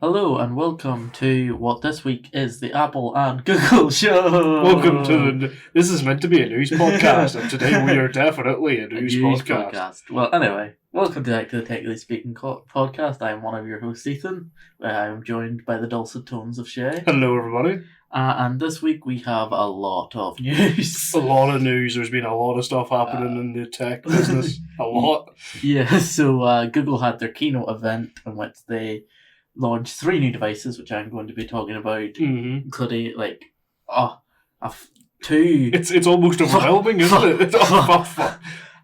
Hello and welcome to what this week is the Apple and Google show. Welcome to this is meant to be a news podcast, and today we are definitely a news podcast. Well, anyway, welcome back to the Technically Speaking podcast. I am one of your hosts, Ethan. I am joined by the dulcet tones of Shay. Hello, everybody. And this week we have a lot of news. A lot of news. There's been a lot of stuff happening in the tech business. A lot. Yeah, so Google had their keynote event in which they launched 3 new devices, which I'm going to be talking about, including two. It's almost overwhelming, isn't it?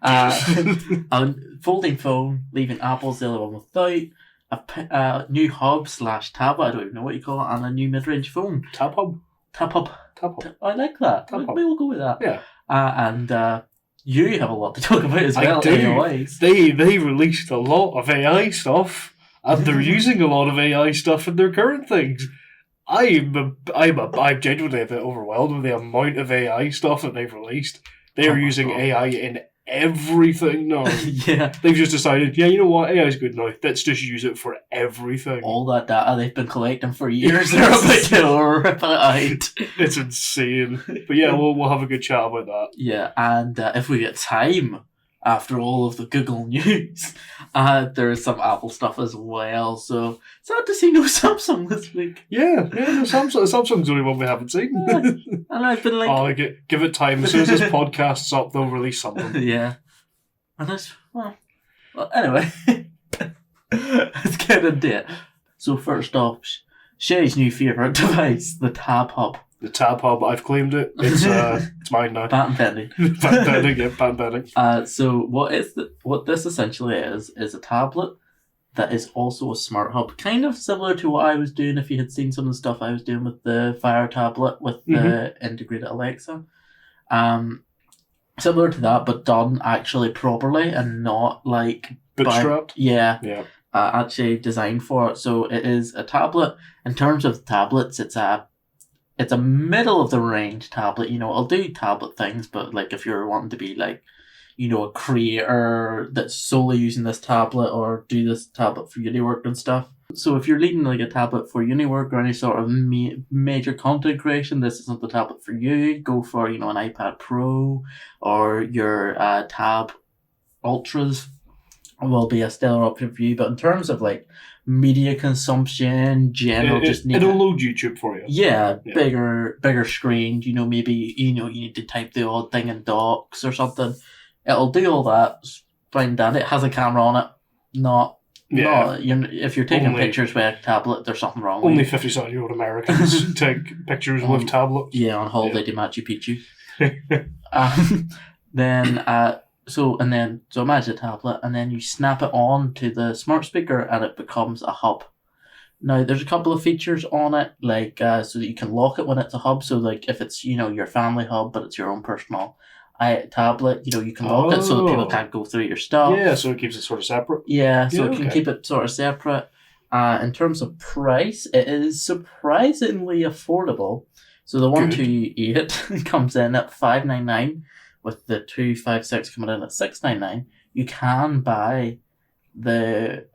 A folding phone, leaving Apple's the other one without. A new hub/tablet, I don't even know what you call it, and a new mid-range phone. Tab hub. I like that. Maybe we'll go with that. Yeah. And you have a lot to talk about as well. I do. AIs. They released a lot of AI stuff, and they're using a lot of AI stuff in their current things. I'm genuinely a bit overwhelmed with the amount of AI stuff that they've released. They are using AI in everything now. Yeah. They've just decided, you know what, AI is good now. Let's just use it for everything. All that data they've been collecting for years, they're about to rip it out. It's insane. But yeah, we'll have a good chat about that. Yeah, and if we get time after all of the Google news, there is some Apple stuff as well. So sad to see no Samsung this week. Yeah, no, Samsung's the only one we haven't seen. And I've been like, give it time. As soon as this podcast's up, they'll release something. Yeah, and it's well anyway, let's get into it. So first off, Shay's new favourite device, the Tab Hub. The Tab Hub, I've claimed it. It's mine now. Patent pending. Patent pending. So what this essentially is a tablet that is also a smart hub, kind of similar to what I was doing. If you had seen some of the stuff I was doing with the Fire tablet with the integrated Alexa, similar to that, but done actually properly and not like bootstrapped. Yeah. Actually designed for it. So it is a tablet. In terms of tablets, it's a middle of the range tablet. It'll do tablet things, but like if you're wanting to be like, a creator that's solely using this tablet or do this tablet for uni work and stuff. So if you're leading like a tablet for uni work or any sort of major content creation, this isn't the tablet for you. Go for, an iPad Pro or your Tab Ultras will be a stellar option for you. But in terms of like media consumption, it'll load YouTube for you. Yeah. Bigger screen. Maybe you need to type the odd thing in docs or something. It'll do all that. Fine, Dan. It has a camera on it. If you're taking pictures with a tablet, there's something wrong. Only 57-year-old Americans take pictures with tablets. Yeah, on holiday to Machu Picchu. So imagine a tablet, and then you snap it on to the smart speaker, and it becomes a hub. Now, there's a couple of features on it, like so that you can lock it when it's a hub. So, like if it's your family hub, but it's your own personal tablet, you can lock it so that people can't go through your stuff. Yeah, so it keeps it sort of separate. Yeah, so it can keep it sort of separate. In terms of price, it is surprisingly affordable. So the 128 comes in at $599. With the 256 coming in at $699, you can buy the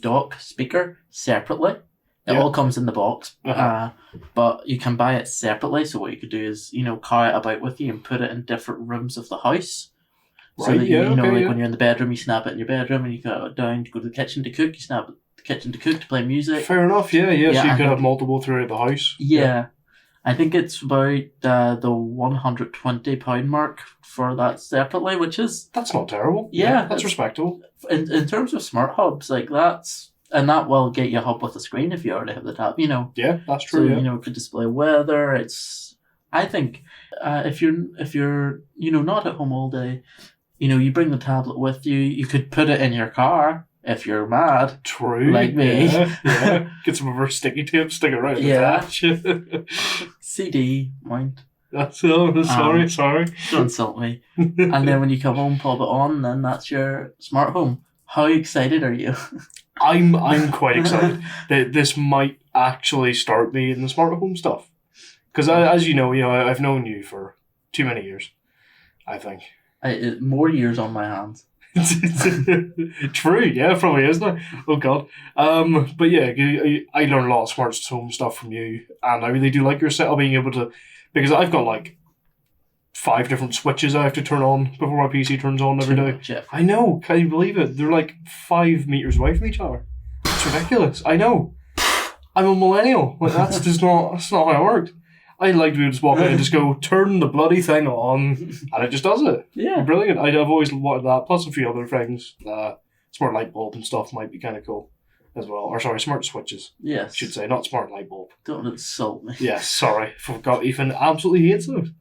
dock speaker separately. It all comes in the box, but you can buy it separately. So what you could do is, carry it about with you and put it in different rooms of the house. So that when you're in the bedroom, you snap it in your bedroom, and you go down to go to the kitchen to cook. You snap it the kitchen to cook to play music. Fair enough. Yeah. So you could have multiple throughout the house. Yeah. I think it's about the £120 mark for that separately, that's not terrible. Yeah, that's respectable. In terms of smart hubs, like that will get you a hub with a screen if you already have the tab. Yeah, that's true. So it could display weather. I think if you're not at home all day, you bring the tablet with you. You could put it in your car. If you're mad. True. Like me. Yeah. Get some of our sticky tape, stick it right in the CD mount. Sorry. Don't insult me. And then when you come home, pop it on, then that's your smart home. How excited are you? I'm quite excited that this might actually start me in the smart home stuff. Because as you know, I've known you for too many years, I think. More years on my hands. True, yeah, probably is now. Oh god. But yeah, I learned a lot of smart home stuff from you, and I really do like your setup being able to, because I've got like 5 different switches I have to turn on before my PC turns on every day. Yeah. I know, can you believe it? They're like 5 meters away from each other. It's ridiculous. I know. I'm a millennial. Like that's not how it worked. I like to be able to just walk in and just go, turn the bloody thing on, and it just does it. Yeah. Brilliant. I've always wanted that, plus a few other things. Smart light bulb and stuff might be kind of cool as well. Or sorry, smart switches. Yes. I should say, not smart light bulb. Don't insult me. Yes, sorry. Forgot Ethan absolutely hates those.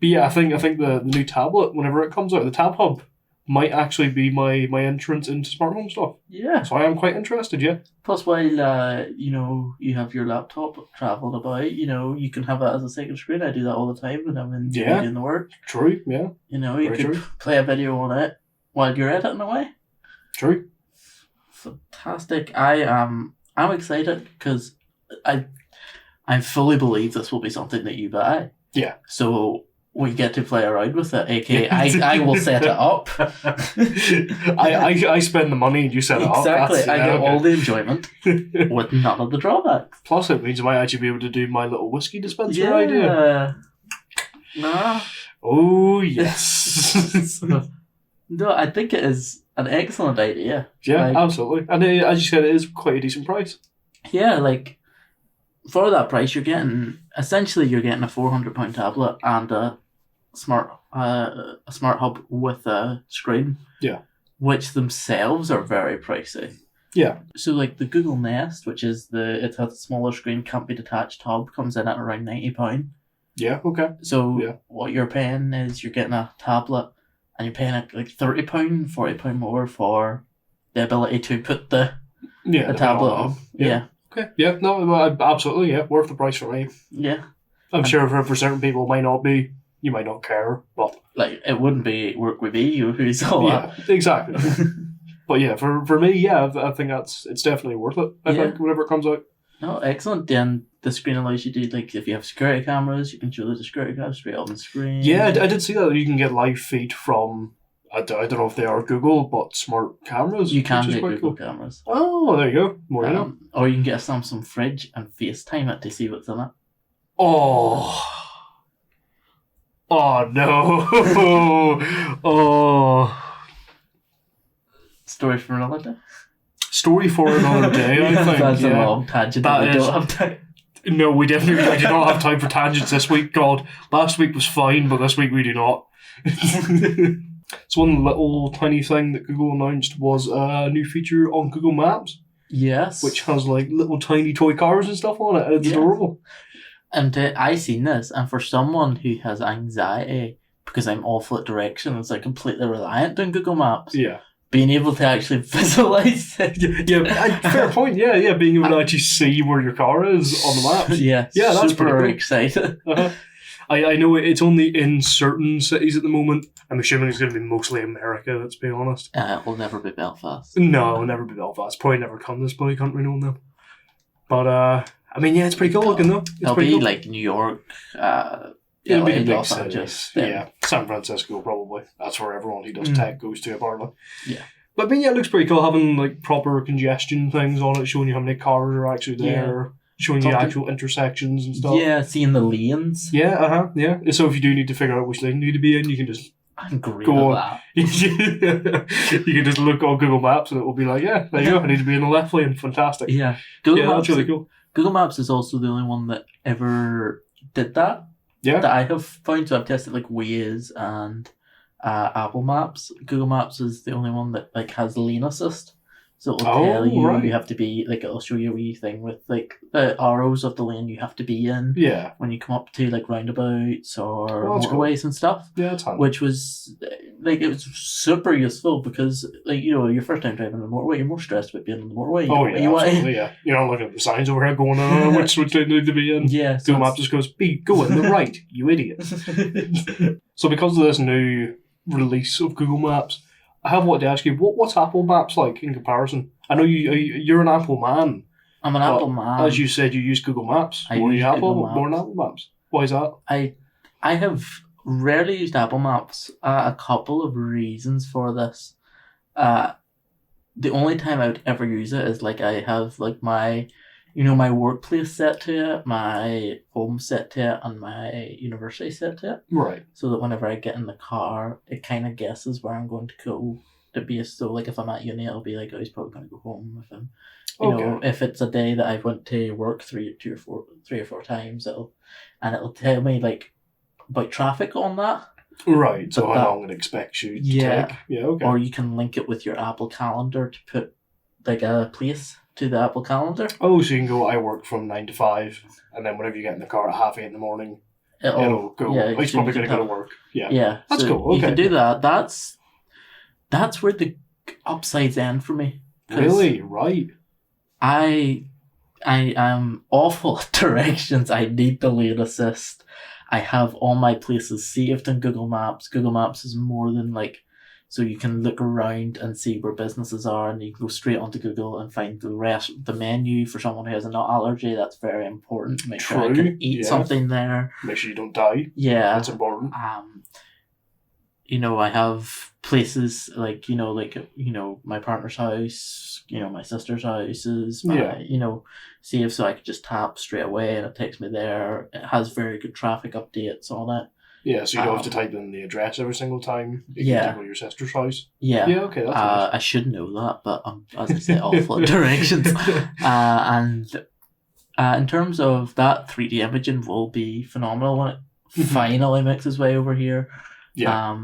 But yeah, I think the new tablet, whenever it comes out, the Tab Hub, might actually be my entrance into smart home stuff. Yeah. So I am quite interested, yeah. Plus, while you have your laptop traveling about, you can have it as a second screen. I do that all the time when I'm doing the work. True, yeah. You Very could true. play a video on it while you're editing away. True. Fantastic. I'm excited because I fully believe this will be something that you buy. Yeah. So we get to play around with it, aka I will set it up. I spend the money and you set it up. Exactly. I get all the enjoyment with none of the drawbacks. Plus, it means I might actually be able to do my little whiskey dispenser idea. Nah. Oh, yes. No, I think it is an excellent idea. Yeah, absolutely. And as you said, it is quite a decent price. Yeah, for that price, you're getting a £400 tablet and a smart hub with a screen. Yeah. Which themselves are very pricey. Yeah. So the Google Nest, which is it has a smaller screen, can't be detached hub, comes in at around £90. Yeah, okay. So what you're paying is you're getting a tablet and you're paying like £30, £40 more for the ability to put the tablet on. Yeah. Okay. Yeah. No. Absolutely. Yeah. Worth the price for me. Yeah. I'm sure for certain people it might not be. You might not care, but it wouldn't be work with you who's all that. Exactly. But yeah, for me, yeah, I think it's definitely worth it. I think whenever it comes out. No, excellent. Then the screen allows you to if you have security cameras, you can show the security cameras straight on the screen. Yeah, I did see that you can get live feed from. I don't know if they are Google, but smart cameras. You can get Google cameras. Oh, there you go. More you know. Or you can get a Samsung fridge and FaceTime it to see what's in it. Oh no! Oh. Story for another day. Story for another day. I think that's a long tangent. That we don't have time. No, we definitely do not have time for tangents this week. God, last week was fine, but this week we do not. So one little tiny thing that Google announced was a new feature on Google Maps. Yes. Which has little tiny toy cars and stuff on it. And it's adorable. And I seen this, and for someone who has anxiety because I'm awful at directions, completely reliant on Google Maps. Yeah. Being able to actually visualize it. Yeah, fair point. Yeah, being able to actually see where your car is on the maps. Yeah, that's super pretty cool. excited. I know it's only in certain cities at the moment. I'm assuming it's going to be mostly America, let's be honest. It will never be Belfast. No, it'll never be Belfast. Probably never come to this bloody country, knowing them. But, it's pretty cool looking, though. It'll be cool. New York, it'll be the big Los cities. Angeles. Yeah, San Francisco, probably. That's where everyone who does tech goes to, apparently. Yeah. But, it looks pretty cool having, proper congestion things on it, showing you how many cars are actually there. Showing you actual intersections and stuff. Yeah, seeing the lanes. Yeah, yeah. So if you do need to figure out which lane you need to be in, you can just go on that. You can just look on Google Maps and it will be like, yeah, there you go, I need to be in the left lane. Fantastic. Yeah. Google Maps, that's really cool. Google Maps is also the only one that ever did that. Yeah. That I have found. So I've tested Waze and Apple Maps. Google Maps is the only one that has lane assist. So it'll tell you you have to be it'll show you a wee thing with the arrows of the lane you have to be in. Yeah. When you come up to roundabouts or motorways and stuff. Yeah, that's handy. Which was it was super useful because your first time driving on the motorway, you're more stressed about being on the motorway. Absolutely, yeah. You're not looking at the signs over here going, which lane you need to be in. Yeah. Google Maps just goes, go in the right, you idiot. So because of this new release of Google Maps, I have wanted to ask you, what's Apple Maps like in comparison? I know you're an Apple man. I'm an Apple man. As you said, you use Google Maps. More than Apple Maps. Why is that? I have rarely used Apple Maps. A couple of reasons for this. The only time I would ever use it is like I have like my, my workplace set to it, my home set to it, and my university set to it. Right. So that whenever I get in the car, it kind of guesses where I'm going to go. To be so like if I'm at uni, it'll be like, oh, he's probably going to go home with him. If it's a day that I went to work three or four times, it'll tell me like about traffic on that. Right, so how long it expects you to take. Yeah, okay. Or you can link it with your Apple Calendar to put like a place to the Apple Calendar. Oh, so you can go, I work from 9 to 5, and then whenever you get in the car at 8:30 in the morning, it'll go, he's probably going to go to work. Yeah. Yeah. That's cool. Okay. You can do that. That's where the upsides end for me. Really? Right. I am awful at directions. I need the lane assist. I have all my places saved in Google Maps. Google Maps is more than like, so you can look around and see where businesses are, and you can go straight onto Google and find the menu for someone who has a nut allergy. That's very important. Make sure I can eat something there. Make sure you don't die. Yeah. That's important. I have places like, my partner's house, my sister's houses, save, so I could just tap straight away and it takes me there. It has very good traffic updates on it. Yeah, so you don't have to type in the address every single time. You can go to your sister's house. Yeah. Yeah, okay, that's nice. I should know that, but I'm, as I say, awful at directions. And in terms of that, 3D imaging will be phenomenal when it finally makes its way over here. Yeah.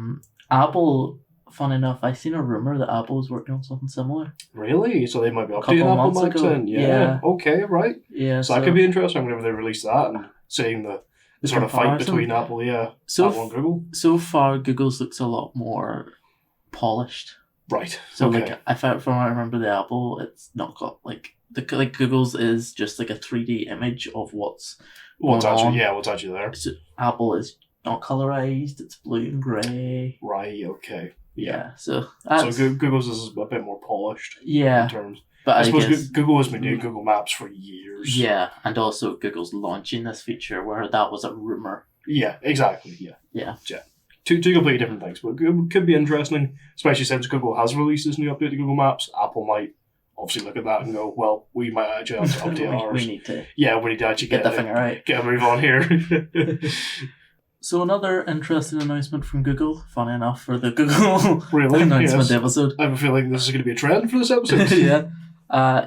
Apple, fun enough, I seen a rumor that Apple was working on something similar. Really? So they might be updating Apple Maps then? Yeah. Okay, right. Yeah. So that could be interesting whenever they release that and seeing the sort of fight between Apple, Apple and Google. So far, Google's looks a lot more polished. Right. So like, from what I remember, the Apple, it's not got like Google's is just like a 3D image of what's actually there. So Apple is not colorized; it's blue and grey. Right. Okay. Yeah. So Google's is a bit more polished. Yeah. In terms. But I suppose Google has been doing Google Maps for years. Yeah, and also Google's launching this feature where that was a rumor. Yeah, exactly. Yeah. Two completely different things, but it could be interesting, especially since Google has released this new update to Google Maps. Apple might obviously look at that and go, well, we might actually have to update ours. We need to actually get the thing right. Get a move on here. So another interesting announcement from Google, funny enough, for the Google announcement episode. I have a feeling this is going to be a trend for this episode.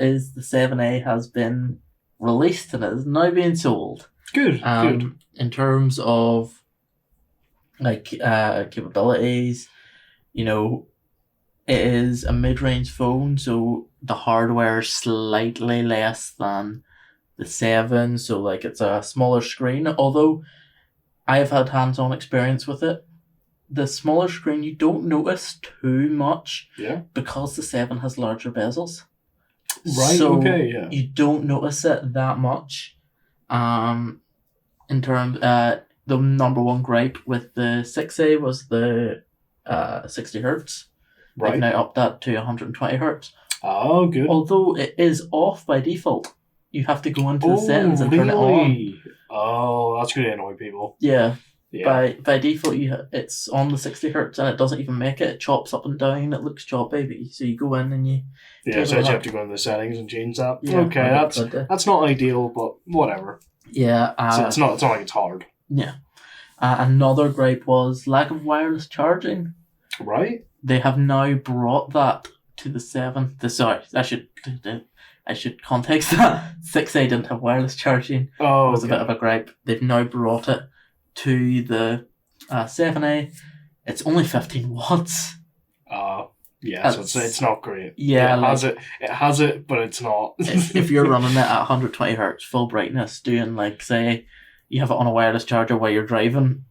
Is the 7A has been released and is now being sold. Good. In terms of like capabilities, it is a mid-range phone, so the hardware is slightly less than the 7, so like it's a smaller screen, although I've had hands-on experience with it. The smaller screen you don't notice too much because the 7 has larger bezels. Right, so okay, yeah. You don't notice it that much. In terms, the number one gripe with the 6A was the 60 hertz. Right. They've now upped that to 120 hertz. Oh, good. Although it is off by default. You have to go into the settings and turn it on. Oh, that's going to annoy people. Yeah. By default, it's on the 60 hertz and it doesn't even make it. It chops up and down. It looks choppy, so you go in and you... Yeah, so you have to go into the settings and change that. Yeah, okay, that's not ideal, but whatever. Yeah. So it's not like it's hard. Yeah. Another gripe was lack of wireless charging. Right. They have now brought that to the 7. I should context that. 6A didn't have wireless charging. Oh, it was a bit of a gripe. They've now brought it to the 7A. It's only 15 watts. So it's not great. Yeah, it has it, but it's not. if you're running it at 120 hertz full brightness, doing like, say, you have it on a wireless charger while you're driving,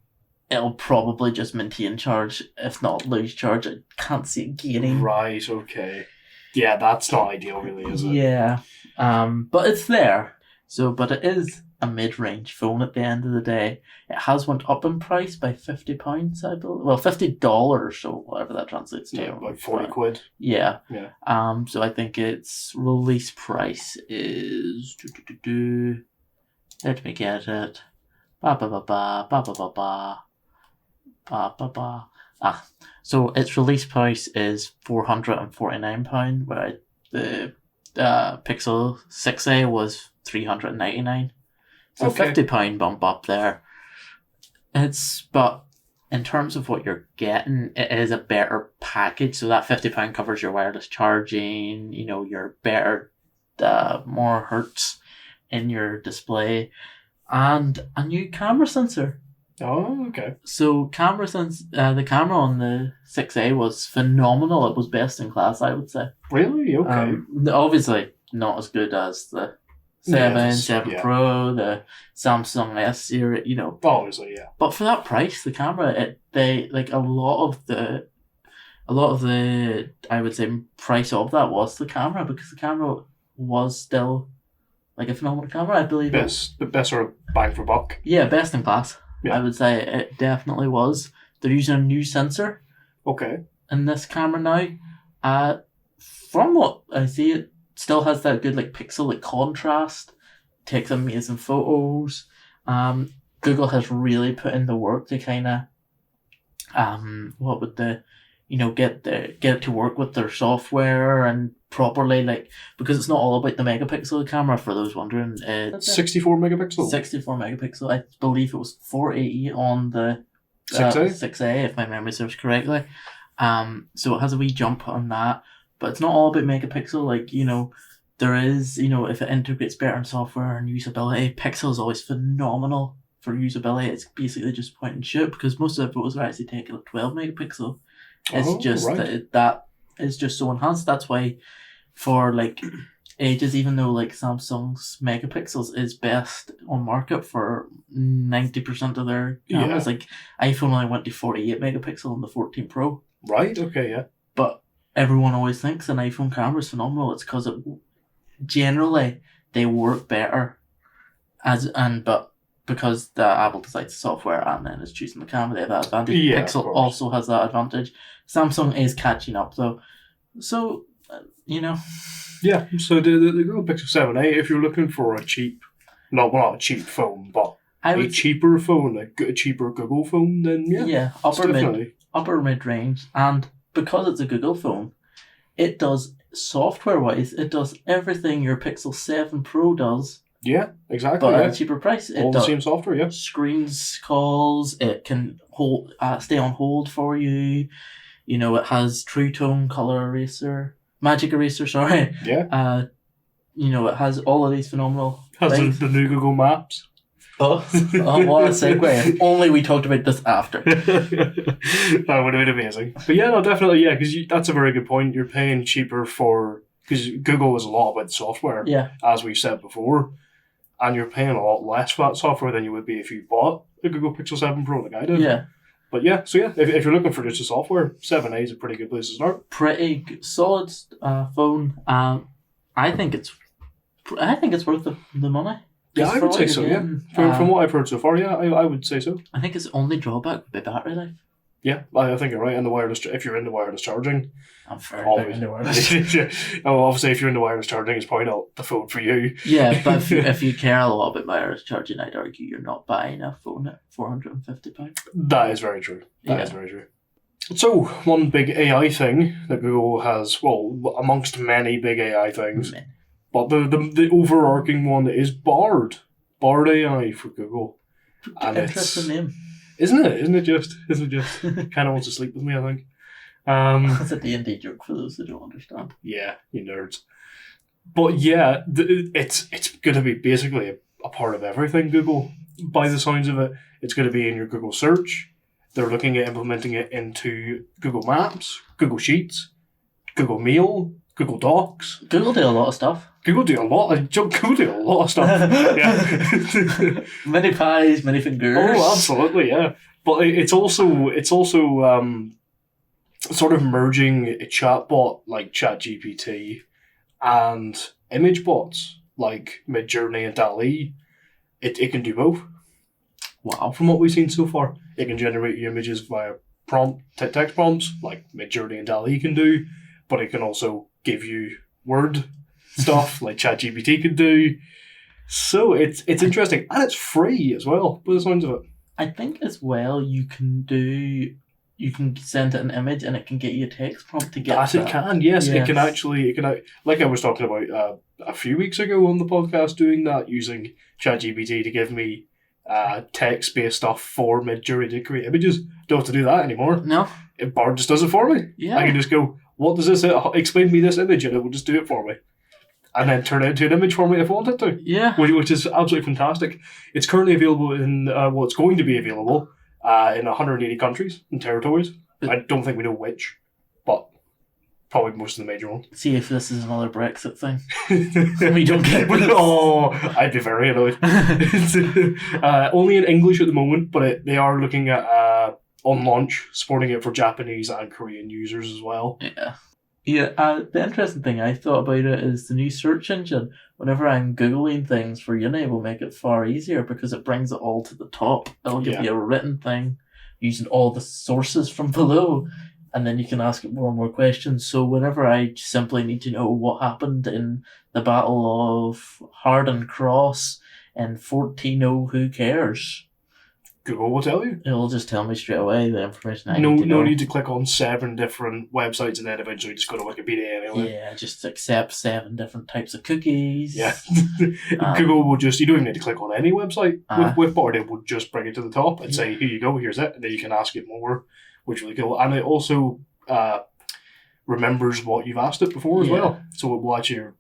it'll probably just maintain charge, if not lose charge. I can't see it gaining. Right. Okay. Yeah, that's not ideal, really, is it? Yeah. But it's there. But it is a mid-range phone at the end of the day. It has went up in price by £50, I believe. Well, $50, so whatever that translates to. Yeah, like 40 quid. Yeah. So I think its release price is... Let me get it. So its release price is £449, where the Pixel 6a was £399. So Okay. £50 bump up there. But in terms of what you're getting, it is a better package. So that £50 covers your wireless charging, your better, more hertz in your display, and a new camera sensor. Oh, okay. So the camera on the 6A was phenomenal. It was best in class, I would say. Really? Okay. Obviously not as good as the 7 Pro, the Samsung S series, Obviously, yeah. But for that price, the camera, a lot of the I would say price of that was the camera, because the camera was still like a phenomenal camera, I believe. The best sort of bang for buck. Yeah, best in class. Yeah. I would say it definitely was. They're using a new sensor. Okay. In this camera now. From what I see, it still has that good pixel contrast. Takes amazing photos. Google has really put in the work to kind of get it to work with their software and properly, because it's not all about the megapixel camera, for those wondering. 64 megapixel. 64 megapixel. I believe it was 480 on the 6A? 6A, if my memory serves correctly. So it has a wee jump on that, but it's not all about megapixel. There is, if it integrates better in software and usability, Pixel is always phenomenal for usability. It's basically just point and shoot, because most of the photos are actually taken at 12 megapixel. It's just that is just so enhanced. That's why for ages, even though Samsung's megapixels is best on market for 90% of their cameras, iPhone only went to 48 megapixel on the 14 Pro. Right, okay, yeah. But everyone always thinks an iPhone camera is phenomenal. It's because generally they work better but because the Apple decides the software and then is choosing the camera, they have that advantage. Yeah, Pixel also has that advantage. Samsung is catching up though. So, Yeah, so the Google Pixel 7a, if you're looking for a cheap, not a cheap phone, but a cheaper phone, a cheaper Google phone, then upper mid range, and because it's a Google phone, it does software wise, it does everything your Pixel 7 Pro does. Yeah, exactly. But at a cheaper price. All the same software, yeah. Screens calls, it can stay on hold for you. It has True Tone, Magic Eraser, sorry. Yeah. It has all of these phenomenal things. The new Google Maps. Oh, what a segue. If only we talked about this after. That would have been amazing. But yeah, no, definitely, yeah, because that's a very good point. You're paying cheaper because Google is a lot about the software, as we've said before, and you're paying a lot less for that software than you would be if you bought a Google Pixel 7 Pro like I did. Yeah. But yeah, so yeah, if you're looking for just the software, 7A is a pretty good place to start. Pretty solid phone. I think it's worth the money. Yeah, I would say so, yeah. From what I've heard so far, yeah, I would say so. I think its only drawback would be battery life. Yeah, I think you're right. And if you're into wireless charging, I'm very big into wireless. Obviously, if you're into wireless charging, it's probably not the phone for you. Yeah, but if you care a lot about wireless charging, I'd argue you're not buying a phone at £450. That is very true. That is very true. So, one big AI thing that Google has, amongst many big AI things, but the overarching one is Bard. Bard AI for Google. And interesting name. Isn't it? Isn't it just? Kind of wants to sleep with me, I think. That's a D&D joke for those who don't understand. Yeah, you nerds. But yeah, it's going to be basically a part of everything Google, by the sounds of it. It's going to be in your Google search. They're looking at implementing it into Google Maps, Google Sheets, Google Mail, Google Docs. Google do a lot of stuff. Google do a lot of stuff. Yeah. Many pies, many fingers. Oh, absolutely, yeah. But it's also sort of merging a chatbot like ChatGPT and image bots like Midjourney and DALL-E. It can do both. Wow. From what we've seen so far, it can generate your images via text prompts like Midjourney and DALL-E can do, but it can also give you word stuff like ChatGPT could do. So it's interesting, and it's free as well, by the sounds of it. I think as well you can you can send it an image and it can get you a text prompt to get Yes, that. it can. Yes, Yes. it can actually. Like I was talking about a few weeks ago on the podcast, doing that using ChatGPT to give me text-based stuff for Midjourney to create images. Don't have to do that anymore. No. Bard just does it for me. Yeah. I can just go, what does this? Explain me this image, and it will just do it for me, and then turn it into an image for me if I want it to. Yeah. Which is absolutely fantastic. It's currently available in it's going to be available in 180 countries and territories. I don't think we know which, but probably most of the major ones. See if this is another Brexit thing. We don't get this. Oh, I'd be very annoyed. Only in English at the moment, but they are looking at on launch supporting it for Japanese and Korean users as well. Yeah. Yeah, the interesting thing I thought about it is the new search engine. Whenever I'm Googling things for uni, will make it far easier because it brings it all to the top. It'll give you a written thing using all the sources from below, and then you can ask it more and more questions. So whenever I simply need to know what happened in the Battle of Hardin Cross in 1400, who cares? Google will tell you. It'll just tell me straight away the information I need to know. No need to click on 7 different websites and then eventually just go to Wikipedia anyway. Yeah, just accept 7 different types of cookies. Yeah. Google will just, you don't even need to click on any website with Bard. It will just bring it to the top and say, here you go, here's it. And then you can ask it more, which is really cool. And it also remembers what you've asked it before as well. So it will actually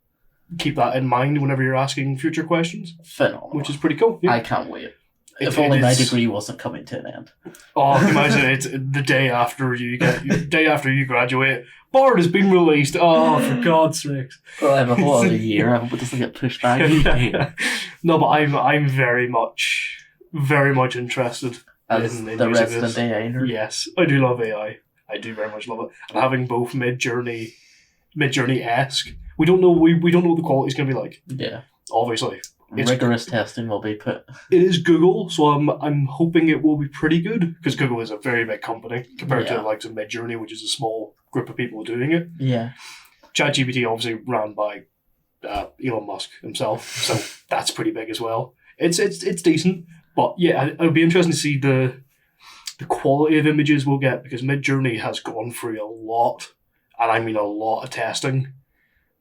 keep that in mind whenever you're asking future questions. Phenomenal. Which is pretty cool. Yeah. I can't wait. If only my degree wasn't coming to an end. Oh, imagine it's the day after you graduate. Bard has been released. Oh, for God's sakes! Well, I have a whole other year. I hope it doesn't get pushed back. No, but I'm very much interested as in the using resident this. AI nerd. Yes, I do love AI. I do very much love it, and having both Midjourney-esque. We don't know what the quality's going to be like. Yeah, obviously. Rigorous testing will be put. It is Google, so I'm hoping it will be pretty good because Google is a very big company compared to the likes of Midjourney, which is a small group of people doing it. Yeah. ChatGPT obviously ran by Elon Musk himself, so that's pretty big as well. It's decent, but yeah, it would be interesting to see the quality of images we'll get because Midjourney has gone through a lot, and I mean a lot of testing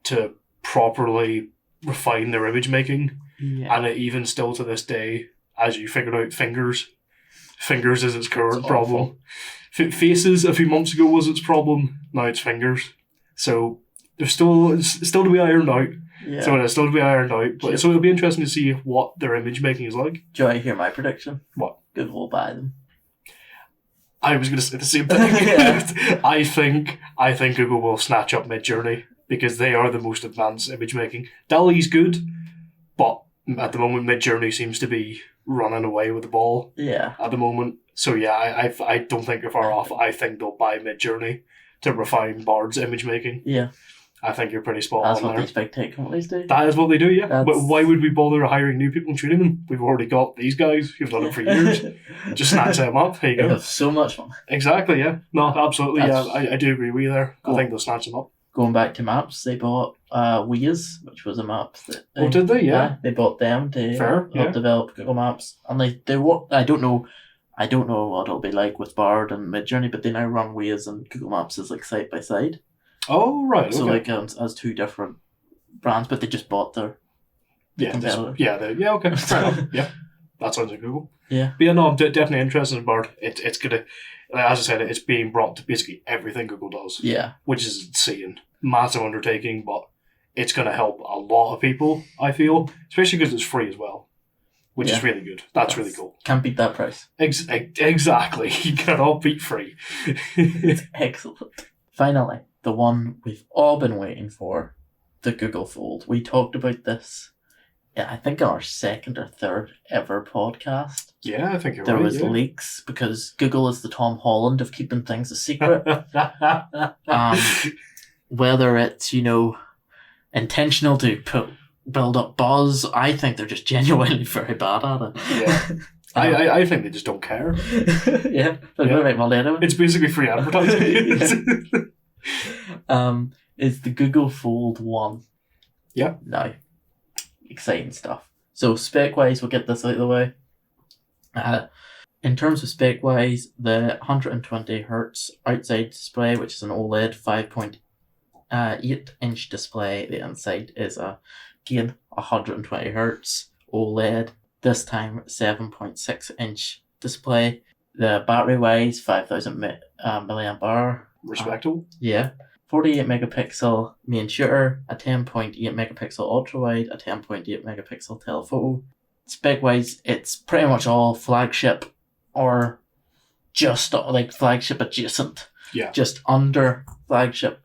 to properly refine their image making. Yeah. And it even still to this day, as you figured out, fingers is its current problem. Faces a few months ago was its problem. Now it's fingers. So there's still to be ironed out. Yeah. So it's still to be ironed out. But so it'll be interesting to see what their image making is like. Do you want to hear my prediction? What? Google will buy them. I was going to say the same thing. I think Google will snatch up Midjourney because they are the most advanced image making. DALL-E's good, but at the moment, Midjourney seems to be running away with the ball. Yeah. At the moment, so yeah, I don't think they're far off. I think they'll buy Midjourney to refine Bard's image making. Yeah. I think you're pretty spot That's on what there. these big tech companies do. That is what they do, yeah. But why would we bother hiring new people and training them? We've already got these guys who've done it for years. Just snatch them up. Here you go. They have so much fun. Exactly, yeah. No, absolutely, yeah. I do agree with you there. I think they'll snatch them up. Going back to maps, they bought Waze, which was a map that did they? Yeah. They bought them to help develop Google Maps, and they work. I don't know what it'll be like with Bard and Midjourney, but they now run Waze and Google Maps as like side by side. Oh right, so okay. like as 2 different brands, but they just bought their competitor. Okay, fair enough. Yeah, that sounds like Google. Yeah, but yeah, no, I'm definitely interested in Bard. It's gonna, as I said, it's being brought to basically everything Google does. Yeah, which is insane, massive undertaking, but it's gonna help a lot of people. I feel, especially because it's free as well, which is really good. That's really cool. Can't beat that price. Exactly, you cannot beat free. It's excellent. Finally, the one we've all been waiting for, the Google Fold. We talked about this, I think, on our 2nd or 3rd ever podcast. Yeah, I think you're there right. There was leaks because Google is the Tom Holland of keeping things a secret. Whether it's, intentional to build up buzz, I think they're just genuinely very bad at it. Yeah. I think they just don't care. Yeah, they're going to make money anyway. It's basically free advertising. It's the Google Fold 1. Yeah. Now, exciting stuff. So spec-wise, we'll get this out of the way. in terms of spec wise, the 120 hertz outside display, which is an OLED 5.8-inch display, the inside is again 120 hertz OLED. This time 7.6-inch display. The battery wise, 5,000 milliamp hour. Respectable. Yeah. 48 megapixel main shooter, a 10.8 megapixel ultra wide, a 10.8 megapixel telephoto. Spec wise, it's pretty much all flagship or just like flagship adjacent. Yeah. Just under flagship.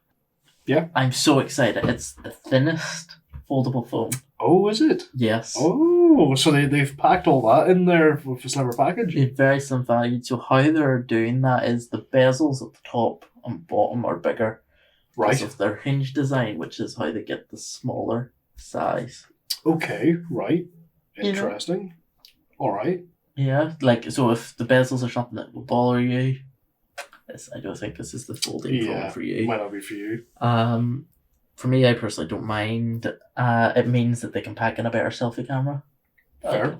Yeah. I'm so excited. It's the thinnest foldable phone. Oh, is it? Yes. Oh, so they've packed all that in there with a slimmer package? It's very slim valued. So how they're doing that is the bezels at the top and bottom are bigger. Right. Because of their hinge design, which is how they get the smaller size. Okay, right. Interesting. All right. Yeah, like, so if the bezels are something that will bother you, I don't think this is the folding phone for you. Might not be for you. For me, I personally don't mind. It means that they can pack in a better selfie camera. Fair.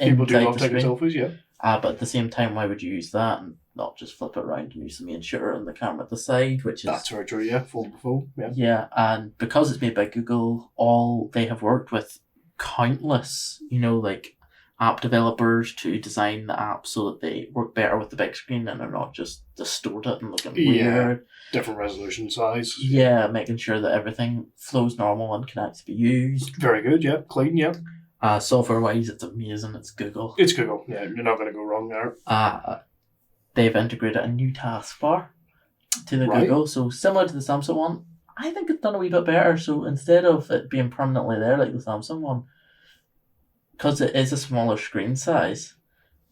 People do love taking selfies, yeah. But at the same time, why would you use that and not just flip it around and use the main shooter and the camera at the side, which is... That's very true, yeah. Foldable phone, yeah. Yeah, and because it's made by Google, they have worked with countless, like, app developers to design the apps so that they work better with the big screen and are not just distorted and looking weird. Different resolution size. Yeah, making sure that everything flows normal and can actually be used. Very good, yeah. Clean, yeah. Software-wise, it's amazing. It's Google. It's Google, yeah. You're not going to go wrong there. They've integrated a new taskbar to the Google, so similar to the Samsung one. I think it's done a wee bit better. So instead of it being permanently there like the Samsung one, because it is a smaller screen size,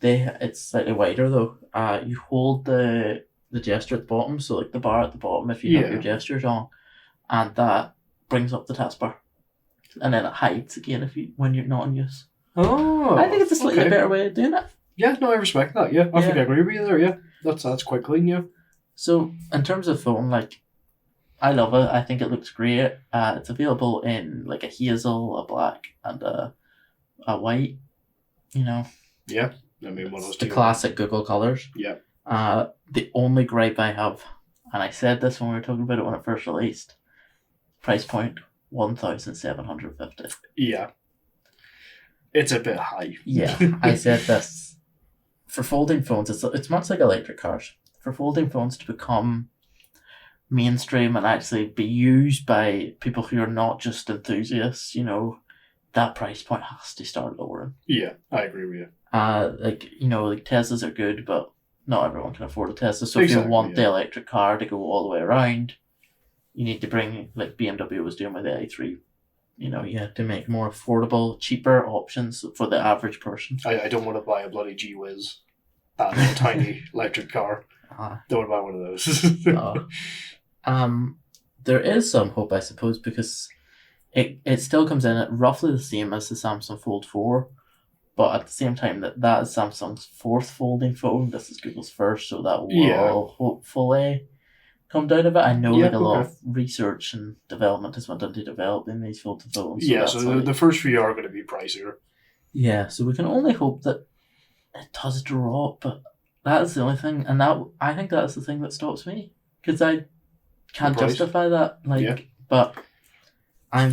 it's slightly wider though. You hold the gesture at the bottom, so like the bar at the bottom if you have your gestures on, and that brings up the taskbar, and then it hides again when you're not in use. Oh, I think it's a slightly better way of doing it. Yeah, no, I respect that. Yeah, I think I agree with you there. Yeah, that's quite clean. Yeah. So in terms of phone, like, I love it. I think it looks great. It's available in like a hazel, a black, and a white. Yeah, I mean, one of those the classic Google colors. Yeah. The only gripe I have, and I said this when we were talking about it when it first released, price point 1,750. Yeah. It's a bit high. Yeah, I said this. For folding phones, it's much like electric cars. For folding phones to become mainstream and actually be used by people who are not just enthusiasts, that price point has to start lowering. Yeah, I agree with you. Like Teslas are good, but not everyone can afford a Tesla. So if you want the electric car to go all the way around, you need to bring, like BMW was doing with the i3, you have to make more affordable, cheaper options for the average person. I don't want to buy a bloody G-Wiz, that tiny electric car. Don't want to buy one of those. There is some hope, I suppose, because it still comes in at roughly the same as the Samsung Fold 4, but at the same time that is Samsung's fourth folding phone. This is Google's first, so that will hopefully come down of it. I know a lot of research and development has went into developing these folding phones. So the first few are going to be pricier. Yeah, so we can only hope that it does drop, but that is the only thing, and I think that's the thing that stops me, because I can't justify that. But I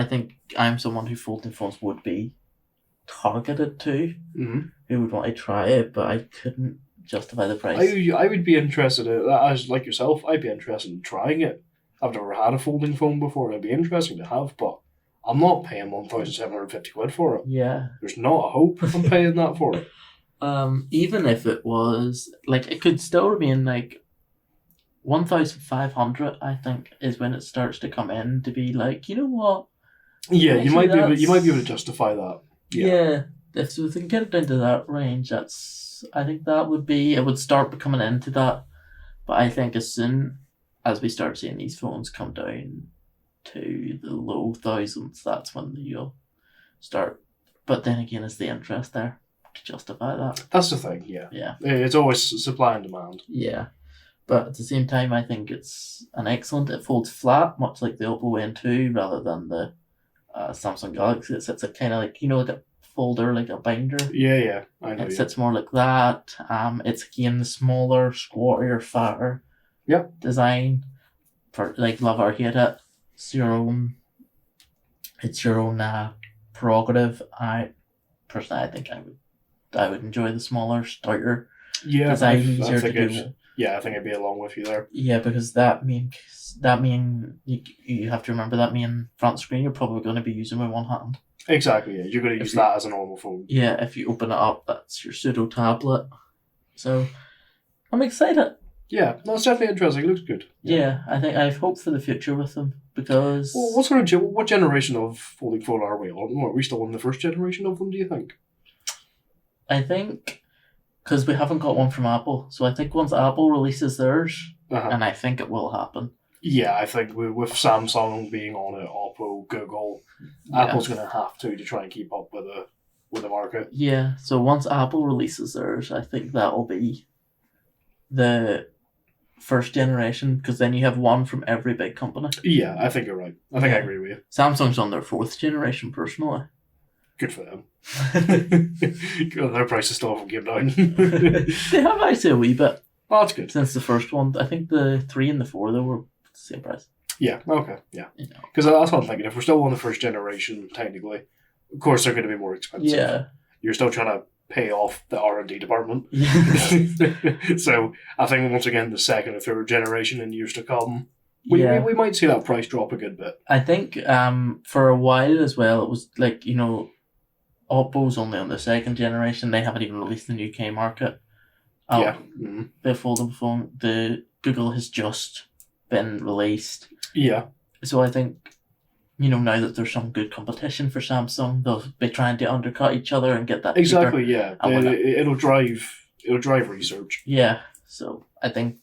think I'm someone who folding phones would be targeted to, who would want to try it, but I couldn't justify the price. I would be interested in, as like yourself, I'd be interested in trying it. I've never had a folding phone before. It'd be interesting to have, but I'm not paying 1,750 quid for it. Yeah. There's not a hope I'm paying that for it. Even if it was, like, it could still remain, like, 1,500, I think, is when it starts to come in to be like, you know what? Yeah, you might be able to justify that. Yeah. If we can get it down to that range, I think that would be, it would start coming into that. But I think as soon as we start seeing these phones come down to the low thousands, that's when you'll start. But then again, is the interest there to justify that? That's the thing, yeah. Yeah. It's always supply and demand. Yeah. But at the same time, I think it's an excellent. It folds flat, much like the Oppo N2, rather than the Samsung Galaxy. It's a kind of like, the folder, like a binder. Yeah, I know. It sits more like that. It's again the smaller, squattier, fatter design. For like, love or hate it. It's your own prerogative. I think I would enjoy the smaller, stouter design, easier to do. Yeah, I think I'd be along with you there. Yeah, because that mean you have to remember that main front screen you're probably going to be using with one hand. Exactly, yeah. You're going to use that as a normal phone. Yeah, if you open it up, that's your pseudo tablet. So, I'm excited. Yeah, no, it's definitely interesting. It looks good. Yeah, I think I have hope for the future with them because. Well, what generation of folding phone are we on? Are we still on the first generation of them? Do you think? I think because we haven't got one from Apple, so I think once Apple releases theirs, and I think it will happen. Yeah, I think with Samsung being on it, Oppo, Google, Apple's going to have to try and keep up with the market. Yeah, so once Apple releases theirs, I think that will be the first generation, because then you have one from every big company. Yeah, I think you're right. I think I agree with you. Samsung's on their 4th generation, personally. Good for them. Their prices still haven't came down. They have actually a wee bit. Oh, that's good. Since the first one. I think the 3 and the 4, they were the same price. Yeah, okay, yeah. Because that's what I'm thinking. If we're still on the first generation, technically, of course they're going to be more expensive. Yeah. You're still trying to pay off the R&D department. Yeah. So I think once again, the second or third generation in years to come, we might see that price drop a good bit. I think for a while as well, it was like, Oppo's only on the 2nd generation. They haven't even released the UK market. The foldable phone. The Google has just been released. Yeah. So I think, now that there's some good competition for Samsung, they'll be trying to undercut each other and get that exactly. cheaper. Yeah, it'll drive research. Yeah. So I think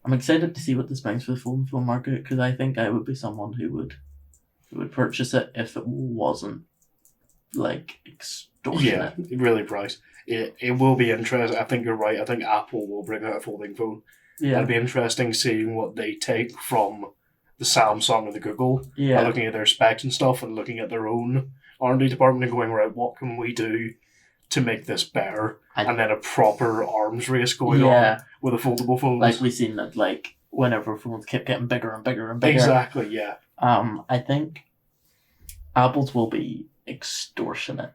I'm excited to see what this brings for the folding phone market, because I think I would be someone who would purchase it if it wasn't like extortionate. Yeah, really priced. It will be interesting. I think you're right. I think Apple will bring out a folding phone. Yeah. It'll be interesting seeing what they take from the Samsung and the Google. Yeah. Looking at their specs and stuff and looking at their own R&D department and going, right, what can we do to make this better? And then a proper arms race going on with a foldable phone. Like we've seen that, like, whenever phones kept getting bigger and bigger and bigger. Exactly, yeah. I think Apple's will be extortionately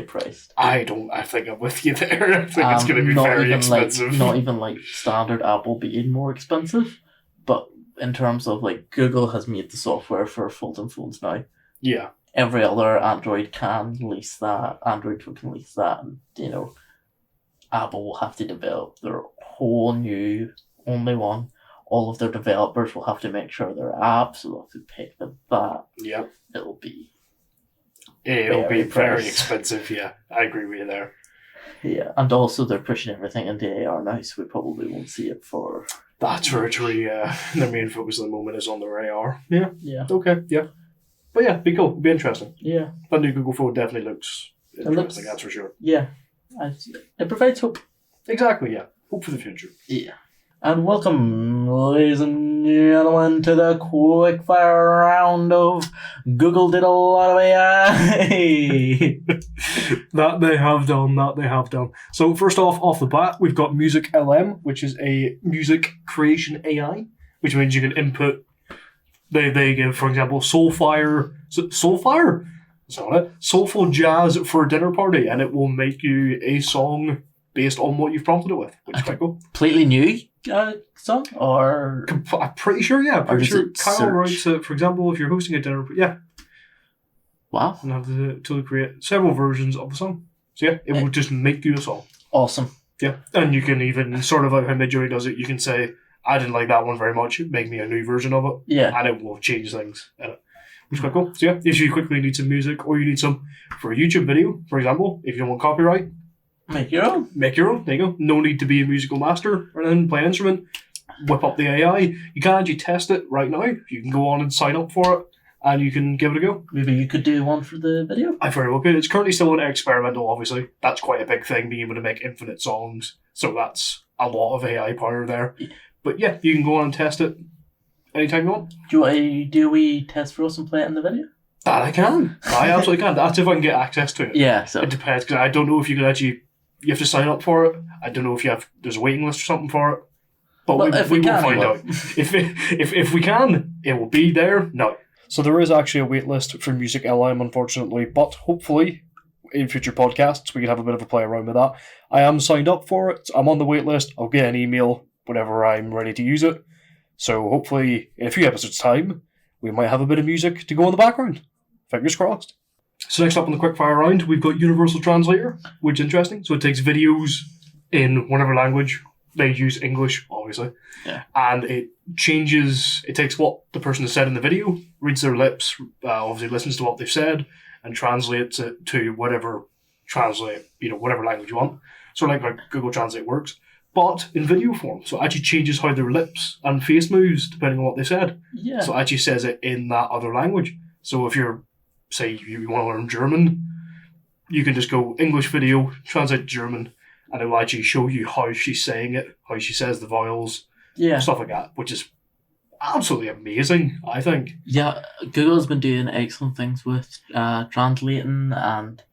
priced. I think I'm with you there. I think it's going to be very expensive. Not even like standard Apple being more expensive, but in terms of like Google has made the software for folding phones now. Yeah. Every other Android can lease that. Android can lease that, and Apple will have to develop their whole new only one. All of their developers will have to make sure their apps will have to pay for that. Yeah. It'll be very expensive, yeah. I agree with you there. Yeah, and also they're pushing everything into AR now, so we probably won't see it for... That's virtually, their main focus at the moment is on their AR. Yeah. Yeah. Okay, yeah. But yeah, be cool, it'd be interesting. Yeah. That new Google phone definitely looks interesting, that's for sure. Yeah. It provides hope. Exactly, yeah. Hope for the future. Yeah. And welcome, ladies and gentlemen, to the quickfire round of Google did a lot of AI. That they have done. So first off the bat, we've got Music LM, which is a music creation AI, which means you can input. They give, for example, Soulfire. That's not it. Soulful jazz for a dinner party, and it will make you a song based on what you've prompted it with, which is quite cool. Completely new song, or I'm pretty sure, yeah. Pretty sure Kyle writes it. For example, if you're hosting a dinner, yeah. Wow. And have to create several versions of the song. So yeah, it will just make you a song. Awesome. Yeah, and you can even sort of like how Midjourney does it. You can say, I didn't like that one very much. Make me a new version of it. Yeah. And it will change things in it. Which is quite cool. So yeah, if you quickly need some music, or you need some for a YouTube video, for example, if you don't want copyright, make your own. There you go. No need to be a musical master or anything, play an instrument. Whip up the AI. You can actually test it right now. You can go on and sign up for it, and you can give it a go. Maybe you could do one for the video? I very well could. It's currently still an experimental, obviously. That's quite a big thing, being able to make infinite songs. So that's a lot of AI power there. But yeah, you can go on and test it anytime you want. Do we test for us and play it in the video? That I can. I absolutely can. That's if I can get access to it. Yeah, so It depends, because I don't know if you can actually... You have to sign up for it. I don't know if there's a waiting list or something for it. But Well, we will can, find out. If we can, it will be there. No. So there is actually a wait list for Music LM, unfortunately, but hopefully in future podcasts we can have a bit of a play around with that. I am signed up for it. I'm on the wait list. I'll get an email whenever I'm ready to use it. So hopefully in a few episodes' time, we might have a bit of music to go in the background. Fingers crossed. So next up on the quickfire round, we've got Universal Translator, which is interesting. So it takes videos in whatever language. They use English, obviously. Yeah. And it takes what the person has said in the video, reads their lips, obviously listens to what they've said, and translates it to whatever language you want. Sort of like Google Translate works, but in video form. So it actually changes how their lips and face moves depending on what they said. yeah. So it actually says it in that other language. So if say you want to learn German, you can just go English video, translate to German, and it will actually show you how she's saying it, how she says the vowels, stuff like that, which is absolutely amazing, I think. Yeah, Google's been doing excellent things with translating and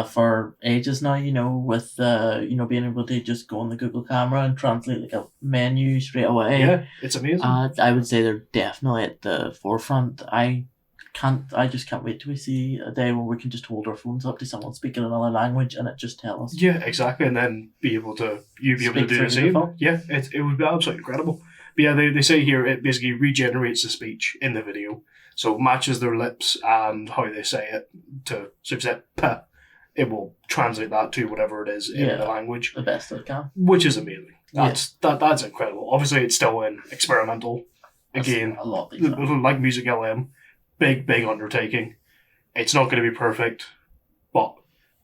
for ages now, with being able to just go on the Google camera and translate like a menu straight away. Yeah, it's amazing. I would say they're definitely at the forefront. I just can't wait till we see a day where we can just hold our phones up to someone speaking another language and it just tell us. Yeah, exactly, and then be able to do the same. Yeah, it would be absolutely incredible. But yeah, they say here it basically regenerates the speech in the video, so it matches their lips and how they say it to. So if you say "p," it will translate that to whatever it is in the language. The best it can. Which is amazing. That's incredible. Obviously, it's still in experimental. Again, a lot like Music LM. Big undertaking. It's not going to be perfect, but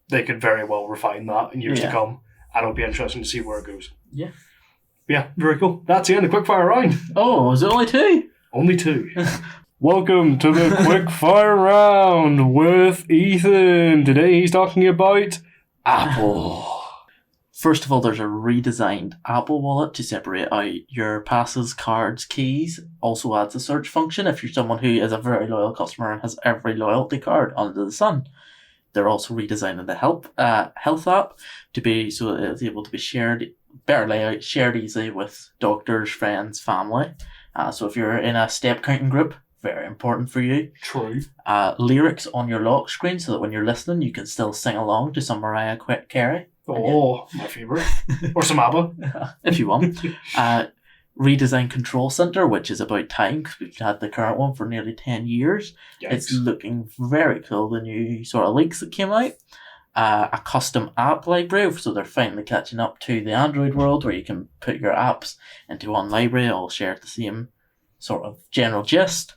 they could very well refine that in years to come, and it'll be interesting to see where it goes. Yeah. Yeah, very cool. That's the end of the quickfire round. Oh, was it only 2? Only 2. Welcome to the quickfire round with Ethan. Today he's talking about Apple. First of all, there's a redesigned Apple Wallet to separate out your passes, cards, keys. Also adds a search function if you're someone who is a very loyal customer and has every loyalty card under the sun. They're also redesigning the health app to be so it's able to be shared, better layout, shared easily with doctors, friends, family. So if you're in a step counting group, very important for you. True. Lyrics on your lock screen so that when you're listening, you can still sing along to some Mariah Carey. Oh, my favourite. Or some ABBA. If you want. Redesign Control Center, which is about time because we've had the current one for nearly 10 years. Yikes. It's looking very cool, the new sort of leaks that came out. A custom app library, so they're finally catching up to the Android world where you can put your apps into one library, all share the same sort of general gist.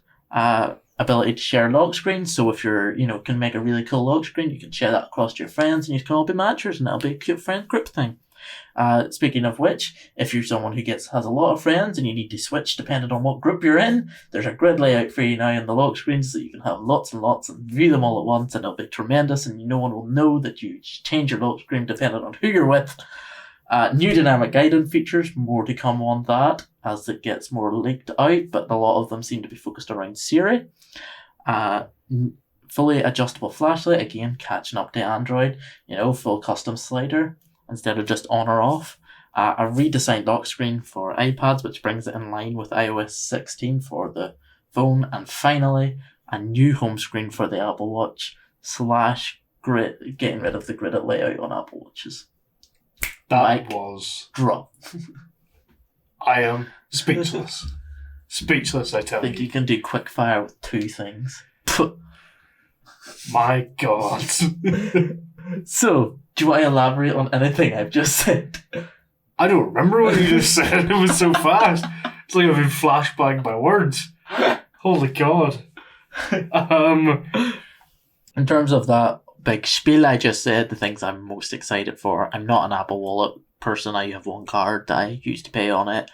Ability to share lock screens, so if you're, can make a really cool lock screen, you can share that across to your friends and you can all be matchers and that'll be a cute friend group thing. Speaking of which, if you're someone who has a lot of friends and you need to switch depending on what group you're in, there's a grid layout for you now in the lock screens so you can have lots and lots and view them all at once and it'll be tremendous and no one will know that you change your lock screen depending on who you're with. New dynamic guidance features, more to come on that as it gets more leaked out, but a lot of them seem to be focused around Siri. Fully adjustable flashlight, again, catching up to Android, full custom slider instead of just on or off. A redesigned lock screen for iPads, which brings it in line with iOS 16 for the phone. And finally, a new home screen for the Apple Watch / grid, getting rid of the gridded layout on Apple Watches. That was... drop. I am speechless. Speechless, I tell I think you. you can do quick fire with 2 things. My God. So, do you want to elaborate on anything I've just said? I don't remember what you just said. It was so fast. It's like I've been flashbanged by words. Holy God. In terms of that big spiel I just said, the things I'm most excited for, I'm not an Apple Wallet person. I have one card that I use to pay on it.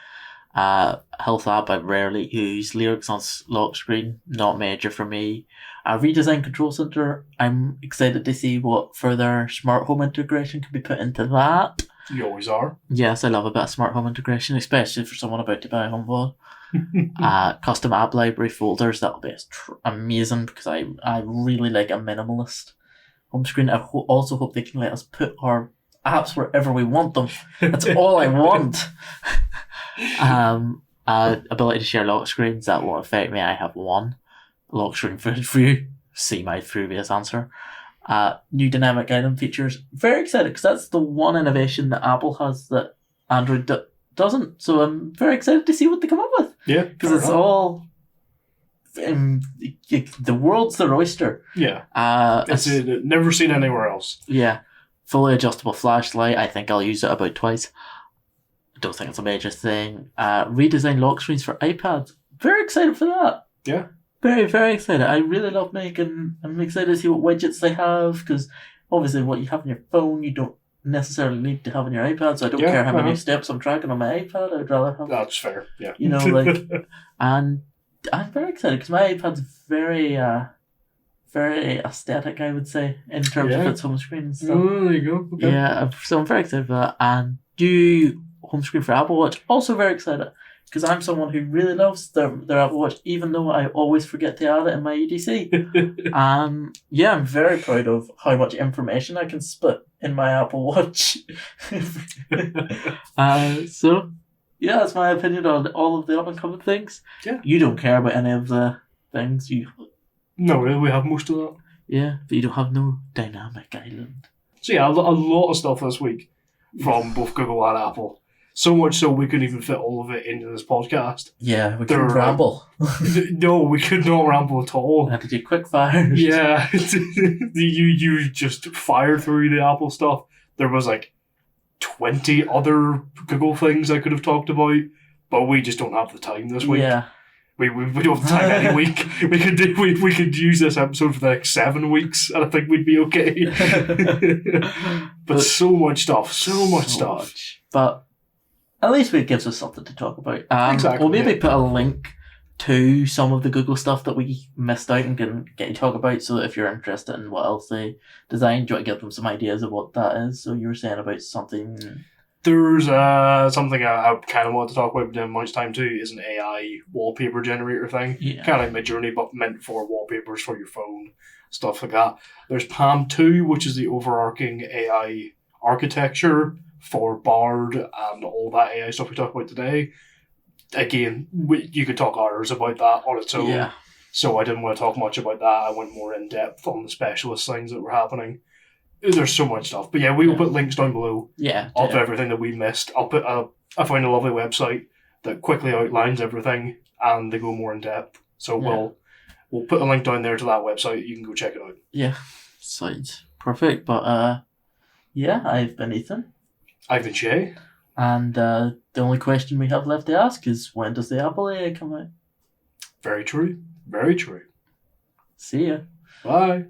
Health app I rarely use. Lyrics on lock screen, not major for me. Redesign Control Center, I'm excited to see what further smart home integration can be put into that. You always are. Yes, I love a bit of smart home integration, especially for someone about to buy a HomePod. Custom app library folders, that'll be amazing because I really like a minimalist home screen. I also hope they can let us put our apps wherever we want them. That's all I want. Ability to share lock screens, that won't affect me. I have one lock screen for you. See my previous answer. New dynamic item features. Very excited because that's the one innovation that Apple has that Android doesn't. So I'm very excited to see what they come up with. Yeah. Because it's all... the world's their oyster. Yeah. It's never seen anywhere else. Yeah. Fully adjustable flashlight. I think I'll use it about twice. I don't think it's a major thing. Redesigned lock screens for iPads. Very excited for that. Yeah. Very, very excited. I really love Mac, and I'm excited to see what widgets they have, because obviously what you have on your phone, you don't necessarily need to have on your iPad, so I don't care how many steps I'm tracking on my iPad. I'd rather have... That's fair, yeah. You know, like... And I'm very excited, because my iPad's very, very aesthetic, I would say, in terms of its home screen and stuff. Oh, there you go. Okay. Yeah, so I'm very excited for that. And new home screen for Apple Watch, also very excited. Because I'm someone who really loves their Apple Watch, even though I always forget to add it in my EDC. Yeah, I'm very proud of how much information I can split in my Apple Watch. So, yeah, that's my opinion on all of the up-and-coming things. Yeah. You don't care about any of the things. No, really, we have most of that. Yeah, but you don't have no dynamic island. So yeah, a lot of stuff this week from both Google and Apple. So much so we couldn't even fit all of it into this podcast. Yeah, we couldn't ramble. No, we could not ramble at all. I had to do quick fires. Yeah, you just fired through the Apple stuff. There was like 20 other Google things I could have talked about, but we just don't have the time this week. Yeah. We don't have time any week. We could use this episode for the next 7 weeks, and I think we'd be okay. but so much stuff, so much stuff. But at least it gives us something to talk about. Exactly. We'll maybe put a link to some of the Google stuff that we missed out and can get you to talk about, so that if you're interested in what else they designed, you want to give them some ideas of what that is. So you were saying about something... There's something I kind of want to talk about, but didn't much time too, is an AI wallpaper generator thing. Yeah. Kind of like Midjourney, but meant for wallpapers for your phone, stuff like that. There's PAM 2, which is the overarching AI architecture for Bard and all that AI stuff we talked about today. Again, you could talk hours about that on its own. Yeah. So I didn't want to talk much about that. I went more in depth on the specialist things that were happening. There's so much stuff. But yeah, we will put links down below of everything that we missed. I found a lovely website that quickly outlines everything and they go more in depth. So we'll put a link down there to that website. You can go check it out. Yeah. Sounds perfect. But yeah, I've been Ethan. I've been Shay. And the only question we have left to ask is, when does the Apple AI come out? Very true. Very true. See ya. Bye.